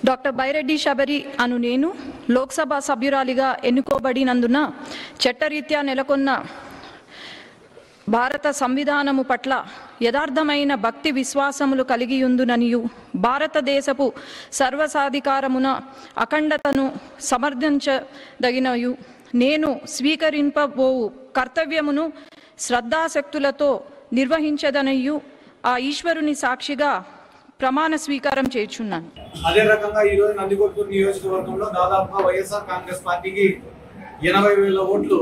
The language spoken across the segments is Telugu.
డాక్టర్ బైరెడ్డి శబరి అను నేను లోక్సభ సభ్యురాలిగా ఎన్నుకోబడినందున చట్టరీత్యా నెలకొన్న భారత సంవిధానము పట్ల యథార్థమైన భక్తి విశ్వాసములు కలిగియుందుననియు భారతదేశపు సర్వసాధికారమున అఖండతను సమర్థించదగినయు నేను స్వీకరింపబోవు కర్తవ్యమును శ్రద్ధాశక్తులతో నిర్వహించదనియు ఆ ఈశ్వరుని సాక్షిగా ప్రమాణ స్వీకారం చేయుచున్నాను. అదే రకంగా ఈ రోజు నందికొట్కూరు నియోజకవర్గంలో దాదాపుగా వైఎస్ఆర్ కాంగ్రెస్ పార్టీకి 80,000 ఓట్లు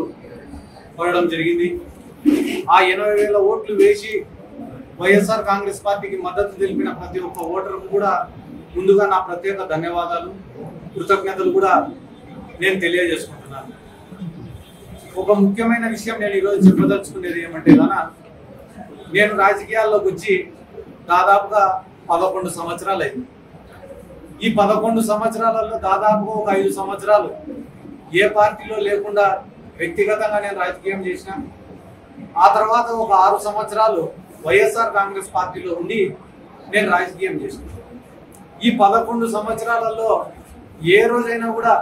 పడడం జరిగింది. ఆ 80,000 ఓట్లు వేసి వైఎస్ఆర్ కాంగ్రెస్ పార్టీకి మద్దతు తెలిపిన ప్రతి ఒక్క ఓటర్కు కూడా ముందుగా నా ప్రత్యేక ధన్యవాదాలు, కృతజ్ఞతలు కూడా నేను తెలియజేసుకుంటున్నాను. ఒక ముఖ్యమైన విషయం నేను ఈరోజు చెప్పదలుచుకునేది ఏమంటే నేను రాజకీయాల్లోకి వచ్చి దాదాపుగా 11 సంవత్సరాలు అయింది. ఈ 11 సంవత్సరాలలో దాదాపుగా ఒక 5 సంవత్సరాలు ఏ పార్టీలో లేకుండా వ్యక్తిగతంగా నేను రాజకీయం చేసిన. ఆ తర్వాత ఒక 6 సంవత్సరాలు వైఎస్ఆర్ కాంగ్రెస్ పార్టీలో ఉండి నేను రాజకీయం చేసిన. ఈ 11 సంవత్సరాలలో ఏ రోజైనా కూడా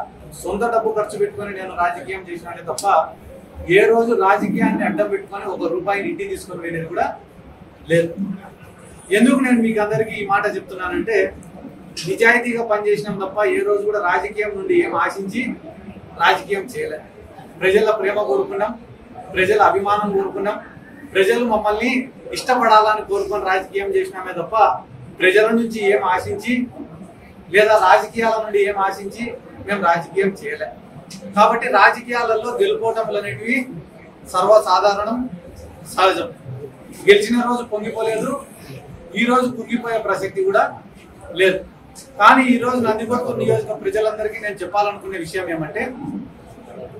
సొంత డబ్బు ఖర్చు పెట్టుకొని నేను రాజకీయం చేసినానే తప్ప ఏ రోజు రాజకీయాన్ని అడ్డం పెట్టుకొని 1 రూపాయిని ఇంటికి తీసుకొని పోయినది కూడా లేదు. ఎందుకు నేను మీకు అందరికీ ఈ మాట చెప్తున్నానంటే నిజాయితీగా పనిచేసినాం తప్ప ఏ రోజు కూడా రాజకీయం నుండి ఏం ఆశించి రాజకీయం చేయలేదు. ప్రజల ప్రేమ కోరుకున్నాం, ప్రజల అభిమానం కోరుకున్నాం, ప్రజలు మమ్మల్ని ఇష్టపడాలని కోరుకొని రాజకీయం చేసినామే తప్ప ప్రజల నుంచి ఏం ఆశించి లేదా రాజకీయాల నుండి ఏం ఆశించి మేము రాజకీయం చేయలేం. కాబట్టి రాజకీయాలలో గెలుపోవటములు అనేటివి సర్వసాధారణం, సహజం. గెలిచిన రోజు పొంగిపోలేదు, ఈ రోజు కుంగిపోయే ప్రసక్తి కూడా లేదు. కానీ ఈ రోజు నందికొట్కూరు నియోజక ప్రజలందరికీ నేను చెప్పాలనుకునే విషయం ఏమంటే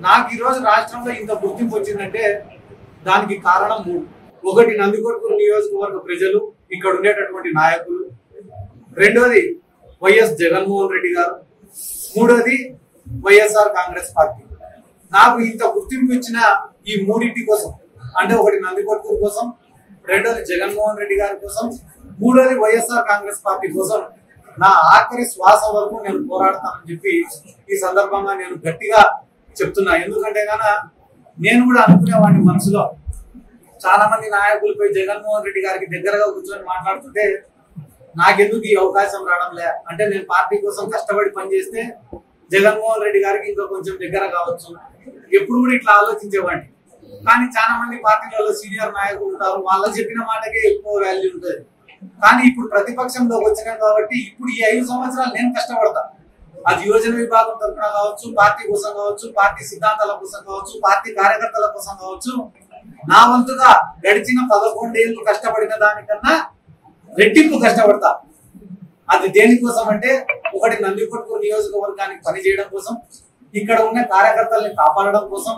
నాకు ఈ రోజు రాష్ట్రంలో ఇంత గుర్తింపు వచ్చిందంటే దానికి కారణం 3. ఒకటి నందికొట్కూరు నియోజకవర్గ ప్రజలు, ఇక్కడ ఉండేటటువంటి నాయకులు. రెండోది వైఎస్ జగన్మోహన్ రెడ్డి గారు. మూడోది వైఎస్ఆర్ కాంగ్రెస్ పార్టీ. నాకు ఇంత గుర్తింపు ఇచ్చిన ఈ 3 కోసం, అంటే ఒకటి నందికొట్కూరు కోసం, రెండోది జగన్మోహన్ రెడ్డి గారి కోసం, మూడోది వైఎస్ఆర్ కాంగ్రెస్ పార్టీ కోసం నా ఆఖరి శ్వాస వరకు నేను పోరాడతానని చెప్పి ఈ సందర్భంగా నేను గట్టిగా చెప్తున్నా. ఎందుకంటే నేను కూడా అనుకునేవాడిని మనసులో, చాలా మంది నాయకులపై జగన్మోహన్ రెడ్డి గారికి దగ్గరగా కూర్చొని మాట్లాడుతుంటే నాకెందుకు ఈ అవకాశం రావడం లే, అంటే నేను పార్టీ కోసం కష్టపడి పనిచేస్తే జగన్మోహన్ రెడ్డి గారికి ఇంకా కొంచెం దగ్గర కావచ్చు, ఎప్పుడు కూడా ఇట్లా ఆలోచించేవాడిని. కానీ చాలా మంది పార్టీలలో సీనియర్ నాయకులు ఉంటారు, వాళ్ళు చెప్పిన మాటకే ఎక్కువ వాల్యూ ఉంటుంది. కానీ ఇప్పుడు ప్రతిపక్షంలోకి వచ్చినాం కాబట్టి ఇప్పుడు ఈ 5 సంవత్సరాలు నేను కష్టపడతా. అది యోజన విభాగం తరఫున కావచ్చు, పార్టీ కోసం కావచ్చు, పార్టీ సిద్ధాంతాల కోసం కావచ్చు, పార్టీ కార్యకర్తల కోసం కావచ్చు, నా వంతుగా గడిచిన 11 ఏళ్ళు కష్టపడిన దానికన్నా రెట్టింపు కష్టపడతా. అది దేనికోసం అంటే ఒకటి నందికొట్కూరు నియోజకవర్గానికి పనిచేయడం కోసం, ఇక్కడ ఉన్న కార్యకర్తల్ని కాపాడడం కోసం,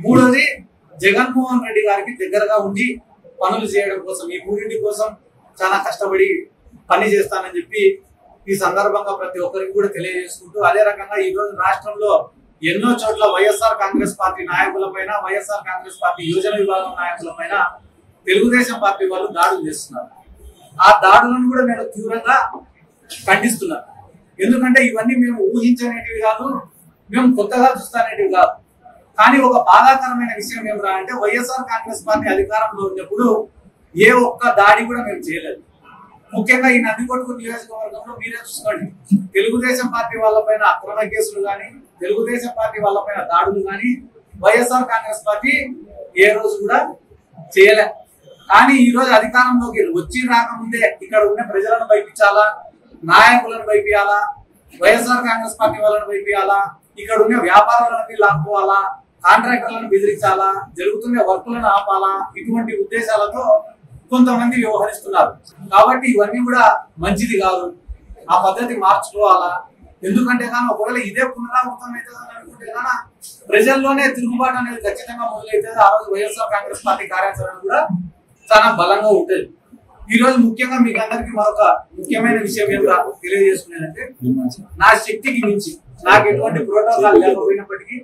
మూడోది జగన్మోహన్ రెడ్డి గారికి దగ్గరగా ఉండి పనులు చేయడం కోసం. ఈ 3 కోసం చాలా కష్టపడి పని చేస్తానని చెప్పి ఈ సందర్భంగా ప్రతి ఒక్కరికి కూడా తెలియజేసుకుంటూ, అదే రకంగా ఈ రోజు రాష్ట్రంలో ఎన్నో చోట్ల వైఎస్ఆర్ కాంగ్రెస్ పార్టీ నాయకుల పైన, వైఎస్ఆర్ కాంగ్రెస్ పార్టీ యోజన విభాగం నాయకుల పైన తెలుగుదేశం పార్టీ వాళ్ళు దాడులు చేస్తున్నారు. ఆ దాడులను కూడా నేను తీవ్రంగా ఖండిస్తున్నాను. ఎందుకంటే ఇవన్నీ మేము ఊహించనేటివి కాదు, మేము కొత్తగా చూస్తానేటివి కాదు. కానీ ఒక బాధాకరమైన విషయం ఏమిరా అంటే వైఎస్ఆర్ కాంగ్రెస్ పార్టీ అధికారంలో ఉన్నప్పుడు ఏ ఒక్క దాడి కూడా మేము చేయలేదు. ముఖ్యంగా ఈ నందికొట్కూరు నియోజకవర్గంలో మీరే చూసుకోండి, తెలుగుదేశం పార్టీ వాళ్ళపైన అక్రమ కేసులు కానీ, తెలుగుదేశం పార్టీ వాళ్ళపైన దాడులు కానీ వైఎస్ఆర్ కాంగ్రెస్ పార్టీ ఏ రోజు కూడా చేయలే. కానీ ఈ రోజు అధికారంలోకి వచ్చి రాకముందే ఇక్కడ ఉన్న ప్రజలను భయపించాలా, నాయకులను భయపియాలా, వైఎస్ఆర్ కాంగ్రెస్ పార్టీ వాళ్ళని భయపియాలా, ఇక్కడ ఉన్న వ్యాపారాలన్నీ లాక్కోవాలా, కాంట్రాక్టర్లను బెదిరించాలా, జరుగుతున్న వర్కులను ఆపాలా, ఇటువంటి ఉద్దేశాలతో కొంతమంది వ్యవహరిస్తున్నారు. కాబట్టి ఇవన్నీ కూడా మంచిది కాదు, ఆ పద్ధతి మార్చుకోవాలా. ఎందుకంటే ఒకవేళ ఇదే పునరావృతం అవుతుంది అనుకుంటే ప్రజల్లోనే తిరుగుబాటు అనేది ఖచ్చితంగా మొదలైతే ఆ రోజు వైఎస్ఆర్ కాంగ్రెస్ పార్టీ కార్యాచరణ కూడా చాలా బలంగా ఉంటుంది. ఈ రోజు ముఖ్యంగా మీకు అందరికీ మరొక ముఖ్యమైన విషయం ఏమిటో తెలియజేసుకునేదంటే నా శక్తికి మించి, నాకు ఎటువంటి ప్రోటోకాల్ లేకపోయినప్పటికీ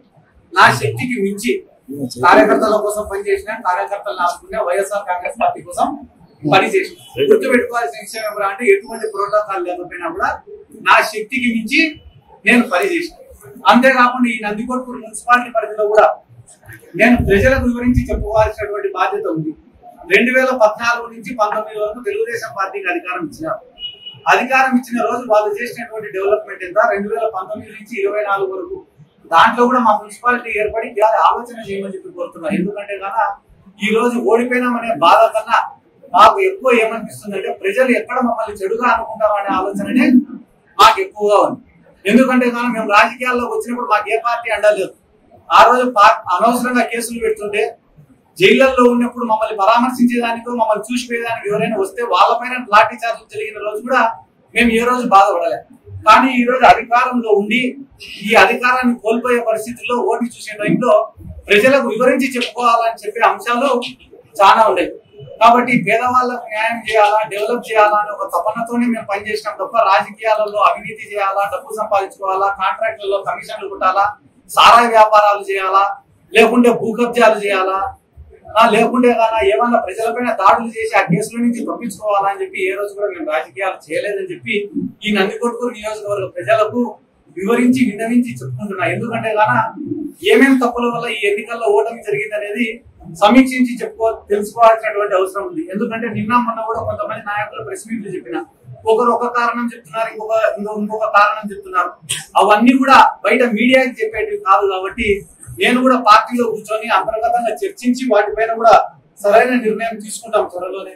నా శక్తికి మించి కార్యకర్తల కోసం పనిచేసిన, కార్యకర్తలను ఆదుకునే వైఎస్ఆర్ కాంగ్రెస్ పార్టీ కోసం పనిచేసిన. గుర్తుపెట్టుకోవాల్సిన విషయం ఏమిటంటే ఎటువంటి ప్రోటోకాల్ లేకపోయినా కూడా నా శక్తికి మించి నేను పనిచేసిన. అంతేకాకుండా ఈ నందికొట్కూరు మున్సిపాలిటీ పరిధిలో కూడా నేను ప్రజలకు వివరించి చెప్పుకోవాల్సినటువంటి బాధ్యత ఉంది. 2014 నుంచి 19 వరకు తెలుగుదేశం పార్టీకి అధికారం ఇచ్చినారు. అధికారం ఇచ్చిన రోజు వాళ్ళు చేసినటువంటి డెవలప్మెంట్ ఎంత, 2019 నుంచి 24 వరకు దాంట్లో కూడా మా మున్సిపాలిటీ ఏర్పడి ఆలోచన చేయమని చెప్పి కోరుతున్నారు. ఎందుకంటే కన్నా ఈ రోజు ఓడిపోయినామనే బాధ కన్నా మాకు ఎక్కువ ఏమనిపిస్తుంది అంటే ప్రజలు ఎక్కడ మమ్మల్ని చెడుగా అనుకుంటామనే ఆలోచననే మాకు ఎక్కువగా ఉంది. ఎందుకంటే కానీ మేము రాజకీయాల్లోకి వచ్చినప్పుడు మాకు ఏ పార్టీ అండలేదు. ఆ రోజు అనవసరంగా కేసులు పెడుతుంటే జైళ్లలో ఉన్నప్పుడు మమ్మల్ని పరామర్శించేదానికో మమ్మల్ని చూసిపోయేదానికి ఎవరైనా వస్తే వాళ్ళపైన లాఠీ చార్జీలు జరిగిన రోజు కూడా మేము ఏ రోజు బాధపడలేదు. కానీ ఈ రోజు అధికారంలో ఉండి ఈ అధికారాన్ని కోల్పోయే పరిస్థితుల్లో ఓటు చూసే టైంలో ప్రజలకు వివరించి చెప్పుకోవాలని చెప్పే అంశాలు చాలా ఉండేవి. కాబట్టి పేదవాళ్ళకు న్యాయం చేయాలా, డెవలప్ చేయాలా అనే ఒక తపనతోనే మేము పనిచేసినాం తప్ప రాజకీయాలలో అవినీతి చేయాలా, డబ్బు సంపాదించుకోవాలా, కాంట్రాక్టులలో కమిషన్లు కొట్టాలా, సారాయి వ్యాపారాలు చేయాలా, లేకుంటే భూ కబ్జాలు చేయాలా, లేకుంటే కానీ ఏమన్నా ప్రజలపైన దాడులు చేసి ఆ కేసుల నుంచి తప్పించుకోవాలని చెప్పి ఏ రోజు కూడా మేము రాజకీయాలు చేయలేదని చెప్పి ఈ నందికొట్కూరు నియోజకవర్గ ప్రజలకు వివరించి విన్నవించి చెప్పుకుంటున్నా. ఎందుకంటే గాన ఏమేమి తప్పుల వల్ల ఈ ఎన్నికల్లో ఓటమి జరిగింది అనేది సమీక్షించి తెలుసుకోవాల్సినటువంటి అవసరం ఉంది. ఎందుకంటే నిన్న మొన్న కూడా కొంతమంది నాయకులు ప్రెస్ మీట్లు చెప్పిన ఒకరు ఒక కారణం చెప్తున్నారు, ఇంకొక కారణం చెప్తున్నారు. అవన్నీ కూడా బయట మీడియాకి చెప్పేటివి కాదు. కాబట్టి నేను కూడా పార్టీలో కూర్చొని అంతర్గతంగా చర్చించి వాటిపైన కూడా సరైన నిర్ణయం తీసుకుంటాం త్వరలోనే.